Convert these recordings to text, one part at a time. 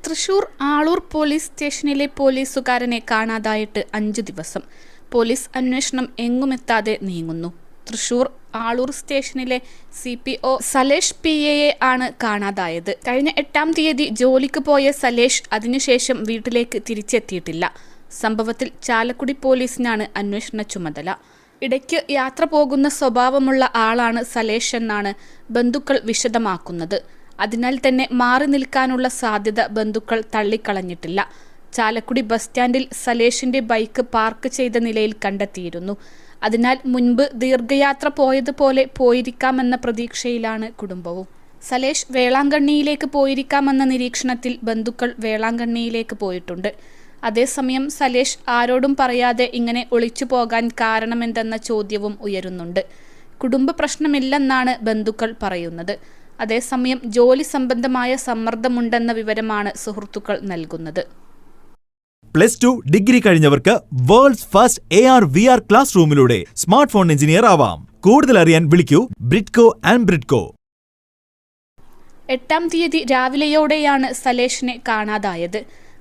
Thrissur Aloor police സ്റ്റേഷനിലെ പോലീസുകാരനെ കാണാതായിട്ട് 5 ദിവസം. പോലീസ് അന്വേഷണം എങ്ങുമെത്താതെ നീങ്ങുന്നു. തൃശൂർ ആളൂർ സ്റ്റേഷനിലെ CPO സലേഷ് PA ആണ് കാണാതായത്. കഴിഞ്ഞ 8-ാം തീയതി ജോലിക്ക് പോയ സലേഷ് അതിനുശേഷം വീട്ടിലേക്ക് തിരിച്ചെത്തിയിട്ടില്ല. സംഭവത്തിൽ ചാലക്കുടി പോലീസിനാണ് അന്വേഷണ ചുമതല. ഇടയ്ക്ക് യാത്ര പോകുന്ന സ്വഭാവമുള്ള ആളാണ് സലേഷ് എന്നാണ് ബന്ധുക്കൾ വിശദമാക്കുന്നത്. അതിനാൽ തന്നെ മാറി നിൽക്കാനുള്ള സാധ്യത ബന്ധുക്കൾ തള്ളിക്കളഞ്ഞിട്ടില്ല. ചാലക്കുടി ബസ് സ്റ്റാൻഡിൽ സലേഷിന്റെ ബൈക്ക് പാർക്ക് ചെയ്ത നിലയിൽ കണ്ടെത്തിയിരുന്നു. അതിനാൽ മുൻപ് ദീർഘയാത്ര പോയതുപോലെ പോയിരിക്കാമെന്ന പ്രതീക്ഷയിലാണ് കുടുംബവും. സലേഷ് വേളാങ്കണ്ണിയിലേക്ക് പോയിരിക്കാമെന്ന നിരീക്ഷണത്തിൽ ബന്ധുക്കൾ വേളാങ്കണ്ണിയിലേക്ക് പോയിട്ടുണ്ട്. അതേസമയം സലേഷ് ആരോടും പറയാതെ ഇങ്ങനെ ഒളിച്ചു പോകാൻ കാരണമെന്തെന്ന ചോദ്യവും ഉയരുന്നുണ്ട്. കുടുംബ പ്രശ്നമില്ലെന്നാണ് ബന്ധുക്കൾ പറയുന്നത്. അതേസമയം ജോലി സംബന്ധമായ സമ്മർദ്ദമുണ്ടെന്ന വിവരമാണ് സുഹൃത്തുക്കൾ നൽകുന്നത്. +2 ഡിഗ്രി കഴിഞ്ഞവർക്ക് വേൾഡ്സ് ഫസ്റ്റ് AR/VR ക്ലാസ് റൂമിലൂടെ സ്മാർട്ട് ഫോൺ എഞ്ചിനീയർ ആവാം. കൂടുതൽ അറിയാൻ വിളിക്കൂ ബ്രിഡ്കോ ആൻഡ് ബ്രിഡ്കോ. 8-ാം തീയതി രാവിലെയോടെയാണ് സലേഷിനെ കാണാതായത്.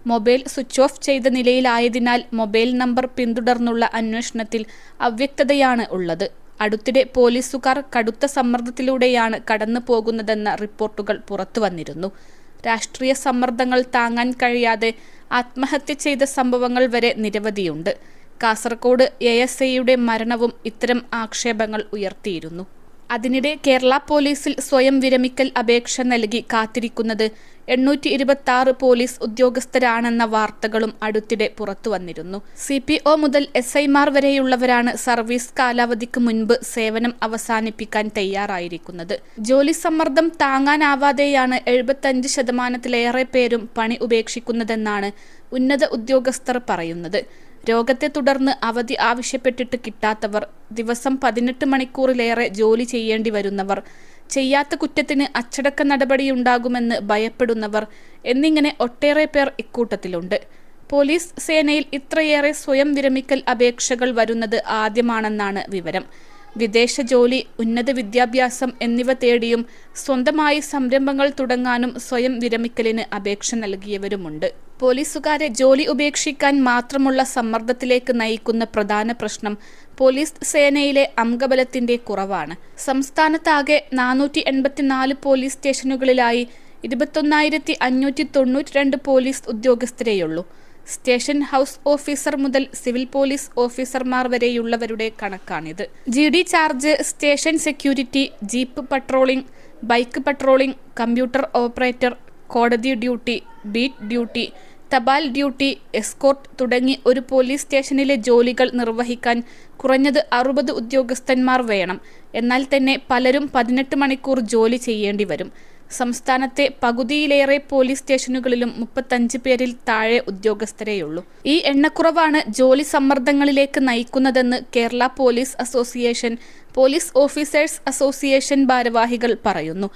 മൊബൈൽ സ്വിച്ച് ഓഫ് ചെയ്ത നിലയിലായതിനാൽ മൊബൈൽ നമ്പർ പിന്തുടർന്നുള്ള അന്വേഷണത്തിൽ അവ്യക്തതയാണ് ഉള്ളത്. അടുത്തിടെ പോലീസുകാർ കടുത്ത സമ്മർദ്ദത്തിലൂടെയാണ് കടന്നു പോകുന്നതെന്ന റിപ്പോർട്ടുകൾ പുറത്തുവന്നിരുന്നു. രാഷ്ട്രീയ സമ്മർദ്ദങ്ങൾ താങ്ങാൻ കഴിയാതെ ആത്മഹത്യ ചെയ്ത സംഭവങ്ങൾ വരെ നിരവധിയുണ്ട്. കാസർഗോഡ് ASIയുടെ മരണവും ഇത്തരം ആക്ഷേപങ്ങൾ ഉയർത്തിയിരുന്നു. അതിനിടെ കേരള പോലീസിൽ സ്വയം വിരമിക്കൽ അപേക്ഷ നൽകി കാത്തിരിക്കുന്നത് 826 പോലീസ് ഉദ്യോഗസ്ഥരാണെന്ന വാർത്തകളും അടുത്തിടെ പുറത്തുവന്നിരുന്നു. CPO മുതൽ SIമാർ വരെയുള്ളവരാണ് സർവീസ് കാലാവധിക്ക് മുൻപ് സേവനം അവസാനിപ്പിക്കാൻ തയ്യാറായിരിക്കുന്നത്. ജോലി സമ്മർദ്ദം താങ്ങാനാവാതെയാണ് 75% പേരും പണി ഉപേക്ഷിക്കുന്നതെന്നാണ് ഉന്നത ഉദ്യോഗസ്ഥർ പറയുന്നത്. രോഗത്തെ തുടർന്ന് അവധി ആവശ്യപ്പെട്ടിട്ട് കിട്ടാത്തവർ, ദിവസം 18 മണിക്കൂറിലേറെ ജോലി ചെയ്യേണ്ടി വരുന്നവർ, ചെയ്യാത്ത കുറ്റത്തിന് അച്ചടക്ക നടപടിയുണ്ടാകുമെന്ന് ഭയപ്പെടുന്നവർ എന്നിങ്ങനെ ഒട്ടേറെ പേർ ഇക്കൂട്ടത്തിലുണ്ട്. പോലീസ് സേനയിൽ ഇത്രയേറെ സ്വയം വിരമിക്കൽ അപേക്ഷകൾ വരുന്നത് ആദ്യമാണെന്നാണ് വിവരം. വിദേശ ജോലി, ഉന്നത വിദ്യാഭ്യാസം എന്നിവ തേടിയും സ്വന്തമായി സംരംഭങ്ങൾ തുടങ്ങാനും സ്വയം വിരമിക്കലിന് അപേക്ഷ നൽകിയവരുമുണ്ട്. പോലീസുകാരെ ജോലി ഉപേക്ഷിക്കാൻ മാത്രമുള്ള സമ്മർദ്ദത്തിലേക്ക് നയിക്കുന്ന പ്രധാന പ്രശ്നം പോലീസ് സേനയിലെ അംഗബലത്തിന്റെ കുറവാണ്. സംസ്ഥാനത്താകെ 484 പോലീസ് സ്റ്റേഷനുകളിലായി 21,592 പോലീസ് ഉദ്യോഗസ്ഥരെയുള്ളൂ. സ്റ്റേഷൻ ഹൗസ് ഓഫീസർ മുതൽ സിവിൽ പോലീസ് ഓഫീസർമാർ വരെയുള്ളവരുടെ കണക്കാണിത്. GD charge, station security, jeep patrolling, bike patrolling, computer operator, കോടതി ഡ്യൂട്ടി, ബീറ്റ് ഡ്യൂട്ടി, തപാൽ ഡ്യൂട്ടി, എസ്കോർട്ട് തുടങ്ങി ഒരു പോലീസ് സ്റ്റേഷനിലെ ജോലികൾ നിർവഹിക്കാൻ കുറഞ്ഞത് 60 ഉദ്യോഗസ്ഥന്മാർ വേണം. എന്നാൽ തന്നെ പലരും 18 മണിക്കൂർ ജോലി ചെയ്യേണ്ടി വരും. സംസ്ഥാനത്തെ പകുതിയിലേറെ പോലീസ് സ്റ്റേഷനുകളിലും 35 പേരിൽ താഴെ ഉദ്യോഗസ്ഥരെയുള്ളൂ. ഈ എണ്ണക്കുറവാണ് ജോലി സമ്മർദ്ദങ്ങളിലേക്ക് നയിക്കുന്നതെന്ന് Kerala police association, police officers association ഭാരവാഹികൾ പറയുന്നു.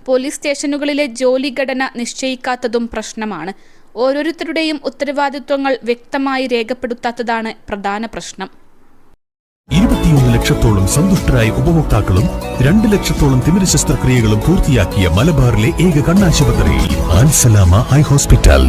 പോലീസ് സ്റ്റേഷനുകളിലെ ജോലി ഘടന നിശ്ചയിക്കാത്തതും പ്രശ്നമാണ്. ഓരോരുത്തരുടെയും ഉത്തരവാദിത്വങ്ങൾ വ്യക്തമായി രേഖപ്പെടുത്താത്തതാണ് പ്രധാന പ്രശ്നം. 21 ലക്ഷത്തോളം സന്തുഷ്ടരായ ഉപഭോക്താക്കളും 2 ലക്ഷത്തോളം തിമിര ശസ്ത്രക്രിയകളും പൂർത്തിയാക്കിയ മലബാറിലെ ഏക കണ്ണാശുപത്രി ആൻസലാമ ഐ ഹോസ്പിറ്റൽ.